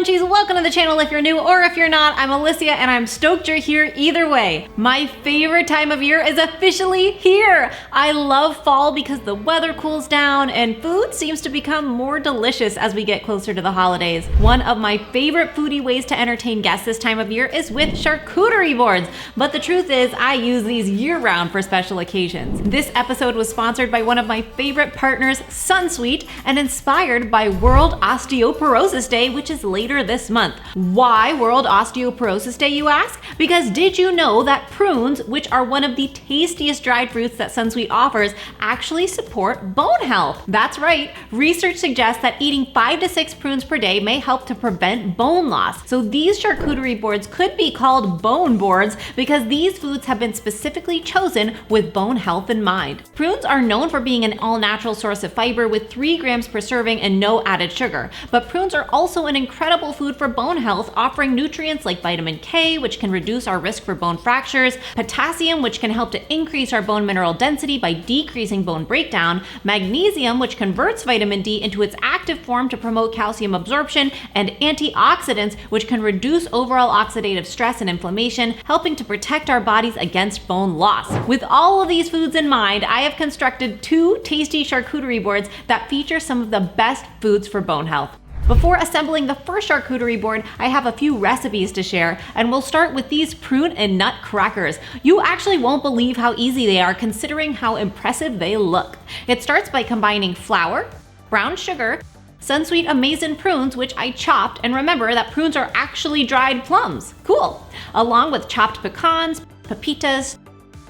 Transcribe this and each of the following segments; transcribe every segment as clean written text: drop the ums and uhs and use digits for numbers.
munchies, welcome to the channel if you're new or if you're not. I'm Alyssia and I'm stoked you're here either way. My favorite time of year is officially here. I love fall because the weather cools down and food seems to become more delicious as we get closer to the holidays. One of my favorite foodie ways to entertain guests this time of year is with charcuterie boards, but the truth is I use these year-round for special occasions. This episode was sponsored by one of my favorite partners, Sunsweet, and inspired by World Osteoporosis Day, which is later this month. Why World Osteoporosis Day, you ask? Because did you know that prunes, which are one of the tastiest dried fruits that Sunsweet offers, actually support bone health? That's right. Research suggests that eating 5 to 6 prunes per day may help to prevent bone loss. So these charcuterie boards could be called bone boards because these foods have been specifically chosen with bone health in mind. Prunes are known for being an all-natural source of fiber with 3 grams per serving and no added sugar. But prunes are also an incredible food for bone health, offering nutrients like vitamin K, which can reduce our risk for bone fractures, potassium, which can help to increase our bone mineral density by decreasing bone breakdown, magnesium, which converts vitamin D into its active form to promote calcium absorption, and antioxidants, which can reduce overall oxidative stress and inflammation, helping to protect our bodies against bone loss. With all of these foods in mind, I have constructed 2 tasty charcuterie boards that feature some of the best foods for bone health. Before assembling the first charcuterie board, I have a few recipes to share, and we'll start with these Prune Nut Crackers. You actually won't believe how easy they are considering how impressive they look. It starts by combining flour, brown sugar, Sunsweet Amazing prunes, which I chopped, and remember that prunes are actually dried plums. Cool! Along with chopped pecans, pepitas,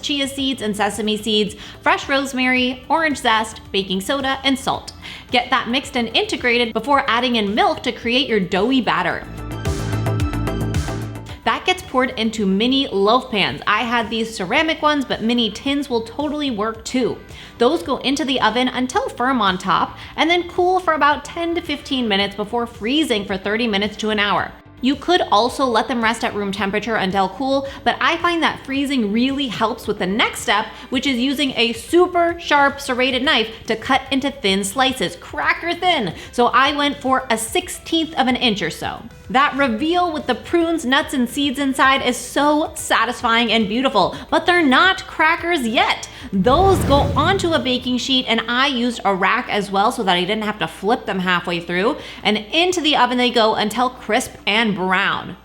chia seeds and sesame seeds, fresh rosemary, orange zest, baking soda, and salt. Get that mixed and integrated before adding in milk to create your doughy batter. That gets poured into mini loaf pans. I had these ceramic ones, but mini tins will totally work too. Those go into the oven until firm on top, and then cool for about 10 to 15 minutes before freezing for 30 minutes to an hour. You could also let them rest at room temperature until cool, but I find that freezing really helps with the next step, which is using a super sharp serrated knife to cut into thin slices, cracker thin. So I went for a 1/16 of an inch or so. That reveal with the prunes, nuts, and seeds inside is so satisfying and beautiful, but they're not crackers yet. Those go onto a baking sheet, and I used a rack as well so that I didn't have to flip them halfway through, and into the oven they go until crisp and brown.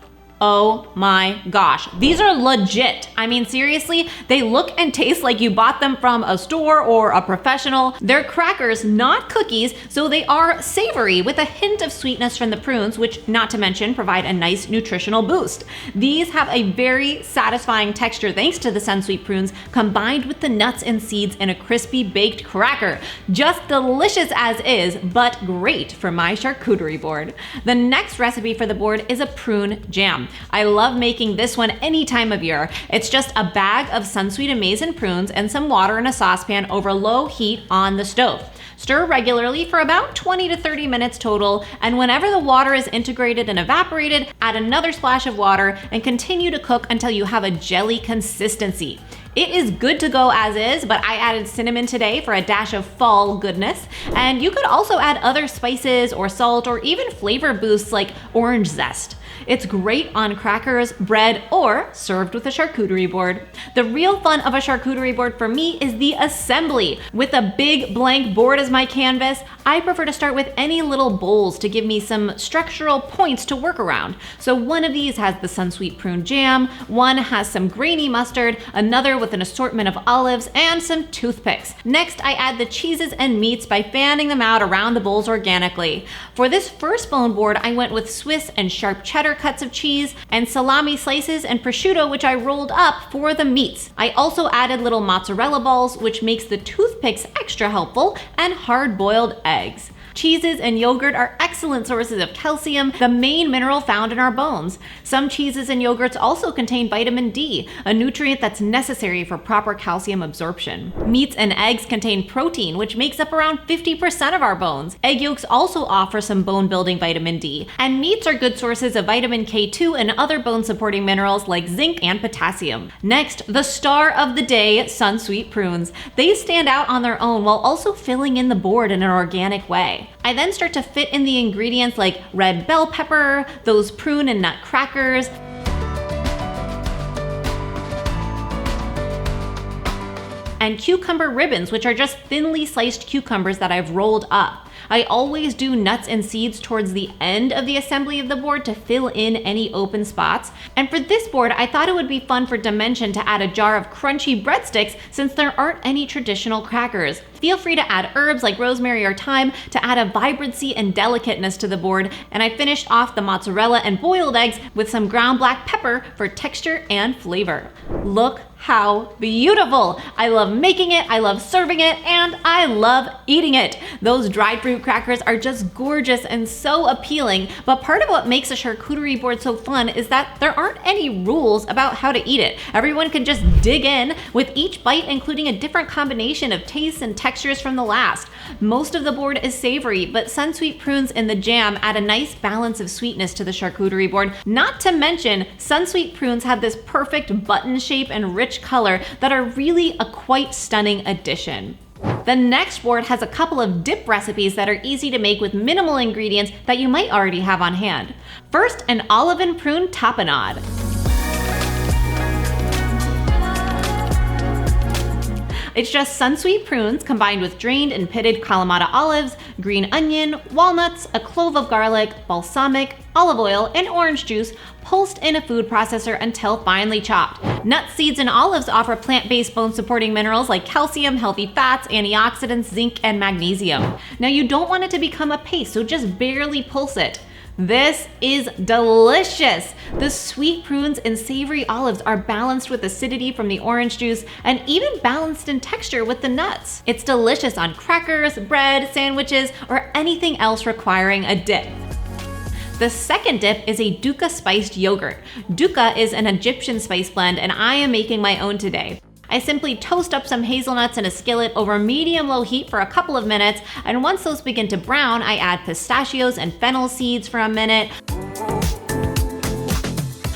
Oh my gosh, these are legit. I mean, seriously, they look and taste like you bought them from a store or a professional. They're crackers, not cookies, so they are savory with a hint of sweetness from the prunes, which, not to mention, provide a nice nutritional boost. These have a very satisfying texture thanks to the Sunsweet prunes, combined with the nuts and seeds in a crispy baked cracker. Just delicious as is, but great for my charcuterie board. The next recipe for the board is a prune jam. I love making this one any time of year. It's just a bag of Sunsweet Amazing prunes and some water in a saucepan over low heat on the stove. Stir regularly for about 20 to 30 minutes total, and whenever the water is integrated and evaporated, add another splash of water and continue to cook until you have a jelly consistency. It is good to go as is, but I added cinnamon today for a dash of fall goodness. And you could also add other spices or salt or even flavor boosts like orange zest. It's great on crackers, bread, or served with a charcuterie board. The real fun of a charcuterie board for me is the assembly. With a big blank board as my canvas, I prefer to start with any little bowls to give me some structural points to work around. So one of these has the Sunsweet Prune Jam, one has some grainy mustard, another with an assortment of olives, and some toothpicks. Next, I add the cheeses and meats by fanning them out around the bowls organically. For this first bone board, I went with Swiss and sharp cheddar cuts of cheese and salami slices and prosciutto, which I rolled up for the meats. I also added little mozzarella balls, which makes the toothpicks extra helpful, and hard-boiled eggs. Cheeses and yogurt are excellent sources of calcium, the main mineral found in our bones. Some cheeses and yogurts also contain vitamin D, a nutrient that's necessary for proper calcium absorption. Meats and eggs contain protein, which makes up around 50% of our bones. Egg yolks also offer some bone-building vitamin D, and meats are good sources of vitamin K2 and other bone-supporting minerals like zinc and potassium. Next, the star of the day, Sunsweet prunes. They stand out on their own while also filling in the board in an organic way. way. I then start to fit in the ingredients like red bell pepper, those prune and nut crackers, and cucumber ribbons, which are just thinly sliced cucumbers that I've rolled up. I always do nuts and seeds towards the end of the assembly of the board to fill in any open spots. And for this board, I thought it would be fun for dimension to add a jar of crunchy breadsticks since there aren't any traditional crackers. Feel free to add herbs like rosemary or thyme to add a vibrancy and delicateness to the board. And I finished off the mozzarella and boiled eggs with some ground black pepper for texture and flavor. Look how beautiful! I love making it, I love serving it, and I love eating it. Those dried fruit crackers are just gorgeous and so appealing, but part of what makes a charcuterie board so fun is that there aren't any rules about how to eat it. Everyone can just dig in, with each bite including a different combination of tastes and textures from the last. Most of the board is savory, but Sunsweet prunes in the jam add a nice balance of sweetness to the charcuterie board. Not to mention, Sunsweet prunes have this perfect button shape and rich color that are really a quite stunning addition. The next board has a couple of dip recipes that are easy to make with minimal ingredients that you might already have on hand. First, an olive and prune tapenade. It's just Sunsweet prunes combined with drained and pitted Kalamata olives, green onion, walnuts, a clove of garlic, balsamic, olive oil, and orange juice, pulsed in a food processor until finely chopped. Nuts, seeds, and olives offer plant-based bone-supporting minerals like calcium, healthy fats, antioxidants, zinc, and magnesium. Now you don't want it to become a paste, so just barely pulse it. This is delicious! The sweet prunes and savory olives are balanced with acidity from the orange juice and even balanced in texture with the nuts. It's delicious on crackers, bread, sandwiches, or anything else requiring a dip. The second dip is a Dukkah spiced yogurt. Dukkah is an Egyptian spice blend, and I am making my own today. I simply toast up some hazelnuts in a skillet over medium-low heat for a couple of minutes, and once those begin to brown, I add pistachios and fennel seeds for a minute,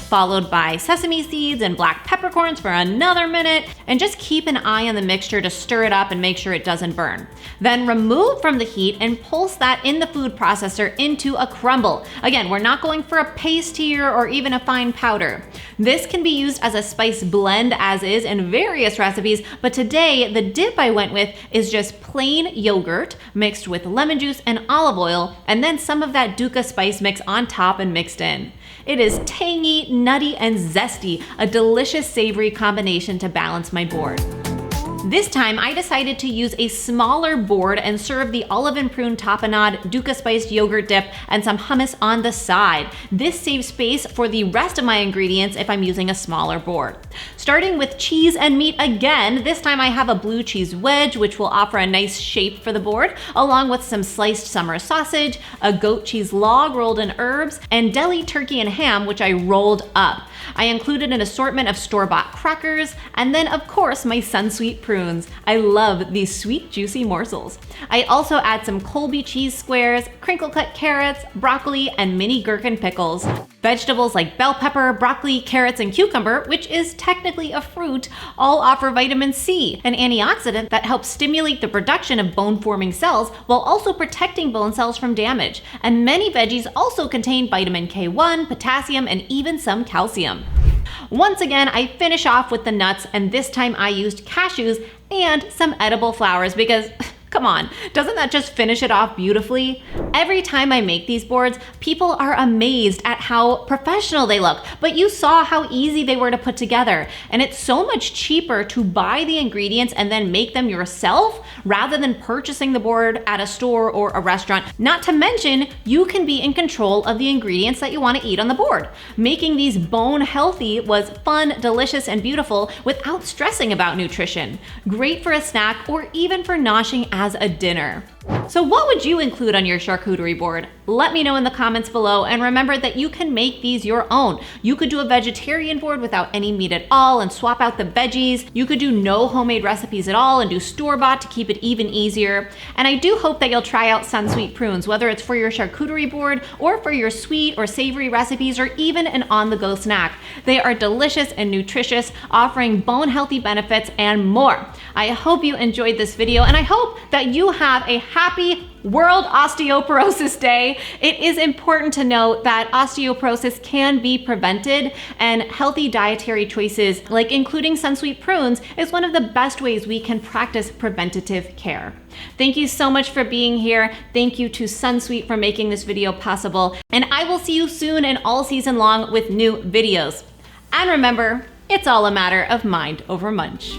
followed by sesame seeds and black peppercorns for another minute, and just keep an eye on the mixture to stir it up and make sure it doesn't burn. Then remove from the heat and pulse that in the food processor into a crumble. Again, we're not going for a paste here or even a fine powder. This can be used as a spice blend as is in various recipes, but today the dip I went with is just plain yogurt mixed with lemon juice and olive oil, and then some of that Dukkah spice mix on top and mixed in. It is tangy, nutty, and zesty, a delicious savory combination to balance my board. This time, I decided to use a smaller board and serve the olive and prune tapenade, Dukkah spiced yogurt dip, and some hummus on the side. This saves space for the rest of my ingredients if I'm using a smaller board. Starting with cheese and meat again, this time I have a blue cheese wedge, which will offer a nice shape for the board, along with some sliced summer sausage, a goat cheese log rolled in herbs, and deli turkey and ham, which I rolled up. I included an assortment of store-bought crackers, and then of course my Sunsweet prunes. I love these sweet, juicy morsels. I also add some Colby cheese squares, crinkle-cut carrots, broccoli, and mini gherkin pickles. Vegetables like bell pepper, broccoli, carrots, and cucumber, which is technically a fruit, all offer vitamin C, an antioxidant that helps stimulate the production of bone-forming cells while also protecting bone cells from damage. And many veggies also contain vitamin K1, potassium, and even some calcium. Once again, I finish off with the nuts, and this time I used cashews and some edible flowers because come on, doesn't that just finish it off beautifully? Every time I make these boards, people are amazed at how professional they look, but you saw how easy they were to put together. And it's so much cheaper to buy the ingredients and then make them yourself rather than purchasing the board at a store or a restaurant. Not to mention, you can be in control of the ingredients that you want to eat on the board. Making these bone healthy was fun, delicious, and beautiful without stressing about nutrition. Great for a snack or even for noshing as a dinner. So what would you include on your charcuterie board? Let me know in the comments below, and remember that you can make these your own. You could do a vegetarian board without any meat at all and swap out the veggies. You could do no homemade recipes at all and do store-bought to keep it even easier. And I do hope that you'll try out Sunsweet prunes, whether it's for your charcuterie board or for your sweet or savory recipes or even an on-the-go snack. They are delicious and nutritious, offering bone-healthy benefits and more. I hope you enjoyed this video, and I hope that you have a happy World Osteoporosis Day. It is important to note that osteoporosis can be prevented, and healthy dietary choices like including Sunsweet prunes is one of the best ways we can practice preventative care. Thank you so much for being here. Thank you to Sunsweet for making this video possible, and I will see you soon and all season long with new videos. And remember, it's all a matter of mind over munch.